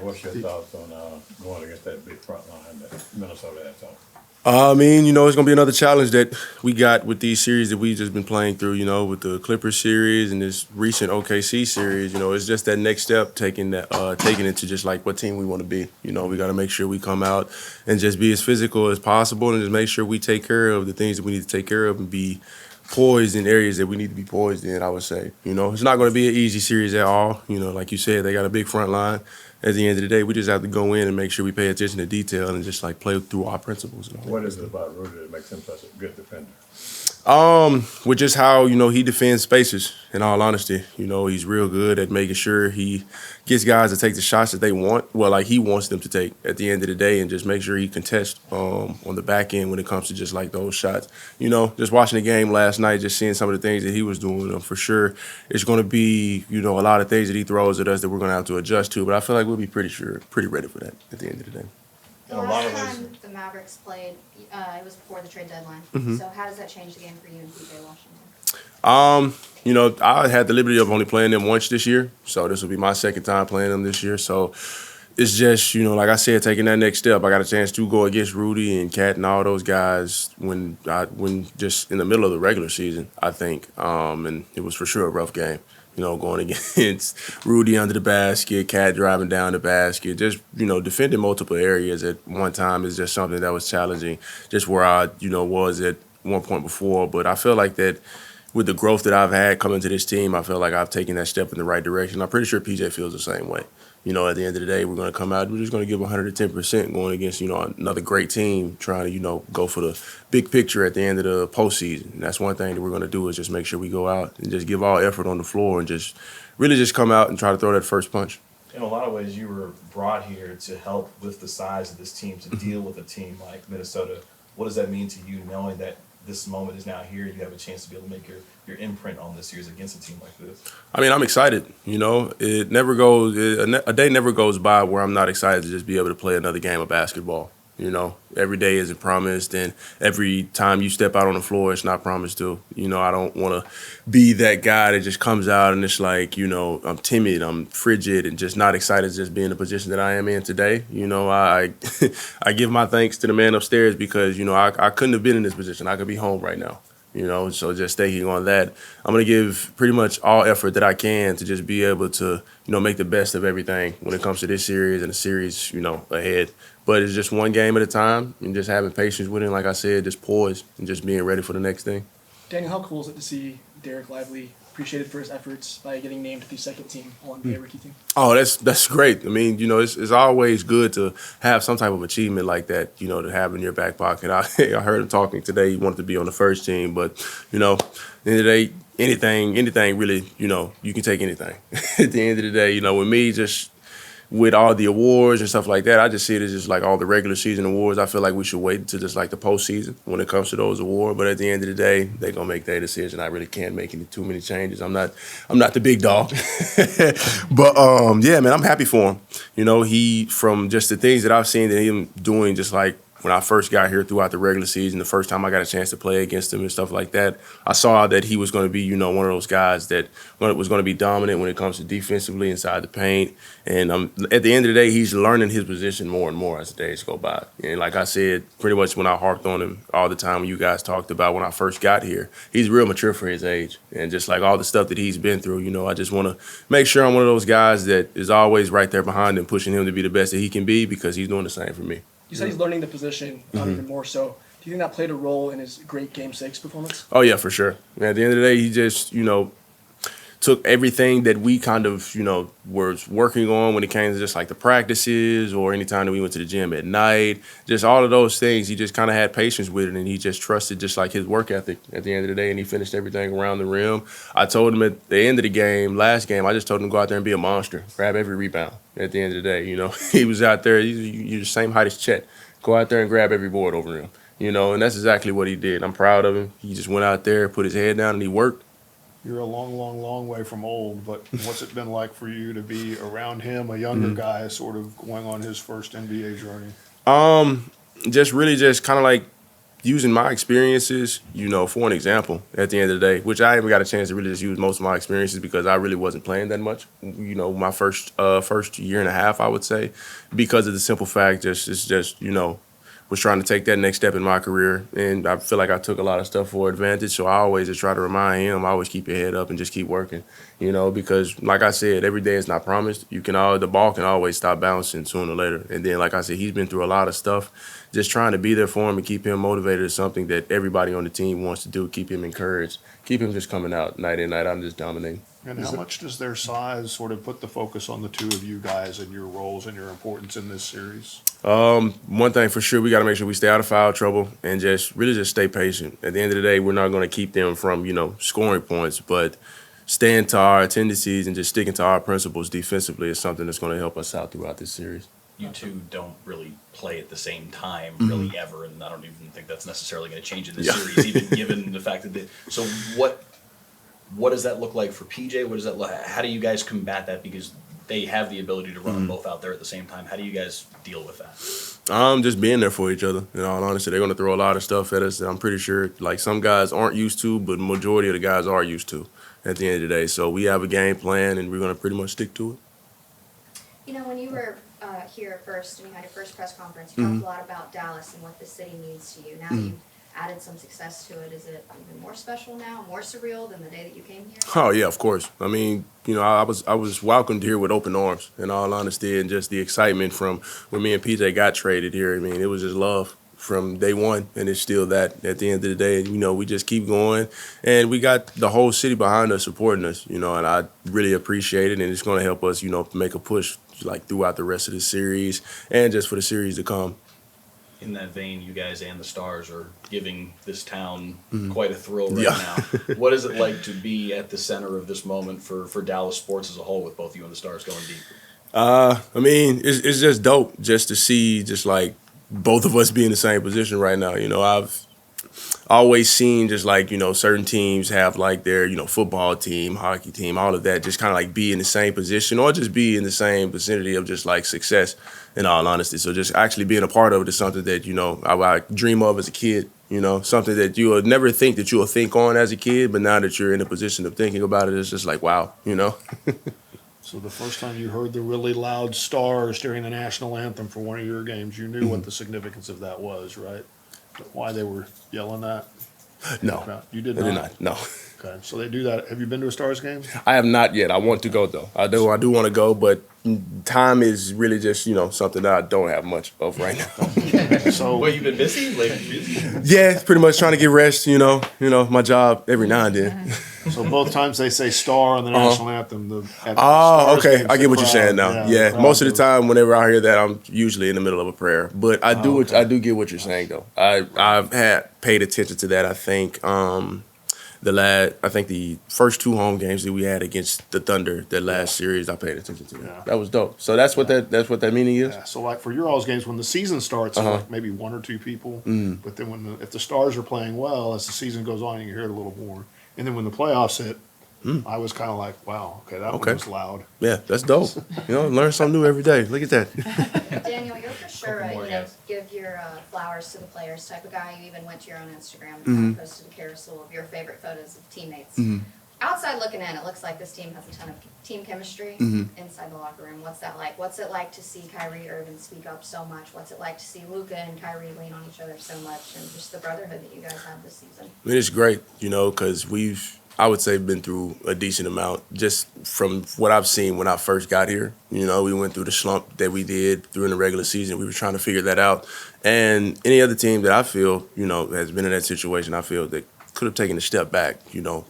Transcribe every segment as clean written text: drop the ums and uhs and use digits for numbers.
what's your thoughts on going against that big front line that Minnesota has on? I mean, it's going to be another challenge that we got with these series that we've just been playing through, with the Clippers series and this recent OKC series. It's just that next step, taking it to just like what team we want to be. We got to make sure we come out and just be as physical as possible and just make sure we take care of the things that we need to take care of and be poised in areas that we need to be poised in, I would say. It's not going to be an easy series at all. Like you said, they got a big front line. At the end of the day, we just have to go in and make sure we pay attention to detail and just like play through our principles. What is it about Rudy that makes him such a good defender? With just how, he defends spaces, in all honesty. He's real good at making sure he gets guys to take the shots that they want, well, like he wants them to take at the end of the day, and just make sure he contests on the back end when it comes to just like those shots. Just watching the game last night, just seeing some of the things that he was doing, for sure it's going to be, a lot of things that he throws at us that we're going to have to adjust to, but I feel like we'll be pretty ready for that at the end of the day. The last time the Mavericks played, it was before the trade deadline. Mm-hmm. So how does that change the game for you and PJ Washington? I had the liberty of only playing them once this year, so this will be my second time playing them this year. So it's just, like I said, taking that next step. I got a chance to go against Rudy and Cat and all those guys when just in the middle of the regular season, I think, and it was for sure a rough game. Going against Rudy under the basket, Cat driving down the basket, just, defending multiple areas at one time is just something that was challenging, just where I, was at one point before. But I feel like that with the growth that I've had coming to this team, I feel like I've taken that step in the right direction. I'm pretty sure PJ feels the same way. At the end of the day, we're going to come out, we're just going to give 110% going against, another great team trying to, go for the big picture at the end of the postseason. And that's one thing that we're going to do is just make sure we go out and just give all effort on the floor and just really just come out and try to throw that first punch. In a lot of ways, you were brought here to help with the size of this team, to deal with a team like Minnesota. What does that mean to you, knowing that this moment is now here, you have a chance to be able to make your imprint on this series against a team like this? I mean, I'm excited. It never goes, a day never goes by where I'm not excited to just be able to play another game of basketball. Every day isn't promised, and every time you step out on the floor, it's not promised to. I don't want to be that guy that just comes out and it's like, I'm timid, I'm frigid, and just not excited to just be in the position that I am in today. I I give my thanks to the man upstairs because, I couldn't have been in this position. I could be home right now. So just thinking on that, I'm going to give pretty much all effort that I can to just be able to, make the best of everything when it comes to this series and the series, ahead. But it's just one game at a time and just having patience with it. And like I said, just poise and just being ready for the next thing. Daniel, how cool is it to see Derek Lively appreciated for his efforts by getting named to the second team All-NBA rookie team? Oh, that's great. I mean, it's always good to have some type of achievement like that, to have in your back pocket. I heard him talking today. He wanted to be on the first team, but, at the end of the day, anything really, you can take anything. At the end of the day, with me, just with all the awards and stuff like that, I just see it as just like all the regular season awards. I feel like we should wait until just like the postseason when it comes to those awards. But at the end of the day, they're gonna make their decision. I really can't make too many changes. I'm not the big dog. But yeah, man, I'm happy for him. He from just the things that I've seen that him doing, just like when I first got here throughout the regular season, the first time I got a chance to play against him and stuff like that, I saw that he was going to be, one of those guys that was going to be dominant when it comes to defensively inside the paint. And at the end of the day, he's learning his position more and more as the days go by. And like I said, pretty much when I harped on him all the time when you guys talked about when I first got here, he's real mature for his age. And just like all the stuff that he's been through, I just want to make sure I'm one of those guys that is always right there behind him, pushing him to be the best that he can be because he's doing the same for me. You said he's learning the position even more so. Do you think that played a role in his great Game 6 performance? Oh, yeah, for sure. At the end of the day, he just, took everything that we kind of, was working on when it came to just like the practices or anytime that we went to the gym at night, just all of those things. He just kind of had patience with it and he just trusted just like his work ethic at the end of the day, and he finished everything around the rim. I told him at the end of the game, last game, I just told him to go out there and be a monster, grab every rebound at the end of the day. He was out there, you're the same height as Chet. Go out there and grab every board over him, and that's exactly what he did. I'm proud of him. He just went out there, put his head down, and he worked. You're a long, long, long way from old, but what's it been like for you to be around him, a younger guy, sort of going on his first NBA journey? Just really just kind of like using my experiences, for an example, at the end of the day, which I haven't got a chance to really just use most of my experiences because I really wasn't playing that much, my first year and a half, I would say, because of the simple fact was trying to take that next step in my career. And I feel like I took a lot of stuff for advantage. So I always just try to remind him, always keep your head up and just keep working, because like I said, every day is not promised. The ball can always stop bouncing sooner or later. And then, like I said, he's been through a lot of stuff. Just trying to be there for him and keep him motivated is something that everybody on the team wants to do, keep him encouraged, keep him just coming out night in, night out and just dominating. And how much does their size sort of put the focus on the two of you guys and your roles and your importance in this series? One thing for sure, we got to make sure we stay out of foul trouble and just stay patient. At the end of the day, we're not going to keep them from, scoring points, but staying to our tendencies and just sticking to our principles defensively is something that's going to help us out throughout this series. You two don't really play at the same time, really ever, and I don't even think that's necessarily going to change in this series, even given the fact that so what does that look like for PJ? What does that look? How do you guys combat that? Because they have the ability to run them both out there at the same time. How do you guys deal with that? Just being there for each other. In all honesty, they're going to throw a lot of stuff at us that I'm pretty sure like some guys aren't used to, but majority of the guys are used to at the end of the day. So we have a game plan, and we're going to pretty much stick to it. When you were here at first and you had your first press conference, you talked a lot about Dallas and what the city means to you. Now you've added some success to it. Is it even more special now, more surreal than the day that you came here? Oh yeah, of course. I mean, I was welcomed here with open arms, in all honesty, and just the excitement from when me and PJ got traded here. I mean, it was just love from day one, and it's still that at the end of the day. We just keep going, and we got the whole city behind us, supporting us, and I really appreciate it, and it's going to help us, make a push like throughout the rest of the series and just for the series to come. In that vein, you guys and the Stars are giving this town quite a thrill right now. What is it like to be at the center of this moment for Dallas sports as a whole with both you and the Stars going deep? I mean, it's just dope just to see just like both of us be in the same position right now. I've always seen just like, certain teams have like their, football team, hockey team, all of that, just kind of like be in the same position or just be in the same vicinity of just like success, in all honesty. So just actually being a part of it is something that, I dream of as a kid, something that you would never think that you will think on as a kid, but now that you're in a position of thinking about it, it's just like, wow, So the first time you heard the really loud Stars during the national anthem for one of your games, you knew what the significance of that was, right? Why they were yelling that? No. You did I not? did not, no. Okay, so they do that. Have you been to a Stars game? I have not yet. I want to go, though. I do want to go, but time is really just, something that I don't have much of right now. So Well, you've been busy? Busy? Yeah, it's pretty much trying to get rest, my job every now and then. So both times they say "Star" on the national anthem. Oh, okay. I get what you're saying now. Yeah, most of the time, whenever I hear that, I'm usually in the middle of a prayer. But I do get what you're saying, though. I've had paid attention to that. I think the first two home games that we had against the Thunder, that last series, I paid attention to. Yeah. That was dope. So that's what that meaning is. Yeah, so like for your all's games, when the season starts, it's like maybe one or two people. But then if the Stars are playing well, as the season goes on, you hear it a little more. And then when the playoffs hit, I was kind of like, wow, okay, that one was loud. Yeah, that's dope. Learn something new every day. Look at that. Daniel, you're for sure give your flowers to the players type of guy. You even went to your own Instagram and posted a carousel of your favorite photos of teammates. Outside looking in, it looks like this team has a ton of team chemistry inside the locker room. What's that like? What's it like to see Kyrie Irving speak up so much? What's it like to see Luka and Kyrie lean on each other so much, and just the brotherhood that you guys have this season? I mean, it's great, because I would say, been through a decent amount just from what I've seen when I first got here. We went through the slump that we did during the regular season. We were trying to figure that out. And any other team that I feel, has been in that situation, I feel that could have taken a step back,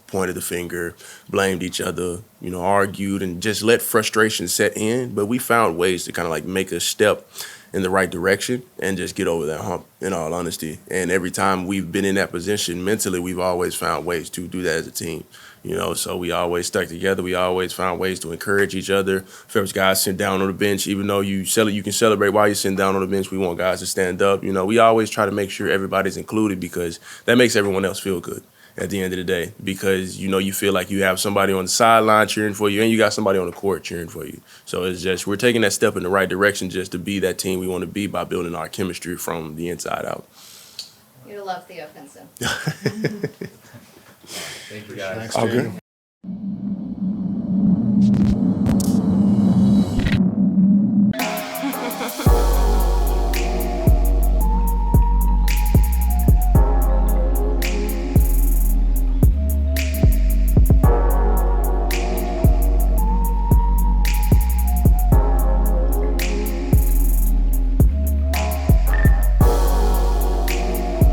pointed the finger, blamed each other, argued, and just let frustration set in. But we found ways to kind of like make a step in the right direction and just get over that hump, in all honesty. And every time we've been in that position mentally, we've always found ways to do that as a team. So we always stuck together. We always found ways to encourage each other. If there was guys sitting down on the bench, even though you can celebrate while you're sitting down on the bench, we want guys to stand up. We always try to make sure everybody's included because that makes everyone else feel good at the end of the day, because you feel like you have somebody on the sideline cheering for you and you got somebody on the court cheering for you. So it's just we're taking that step in the right direction just to be that team we want to be by building our chemistry from the inside out. You had a love Theo Pinson. Thank you guys. Thanks, All Jay. good.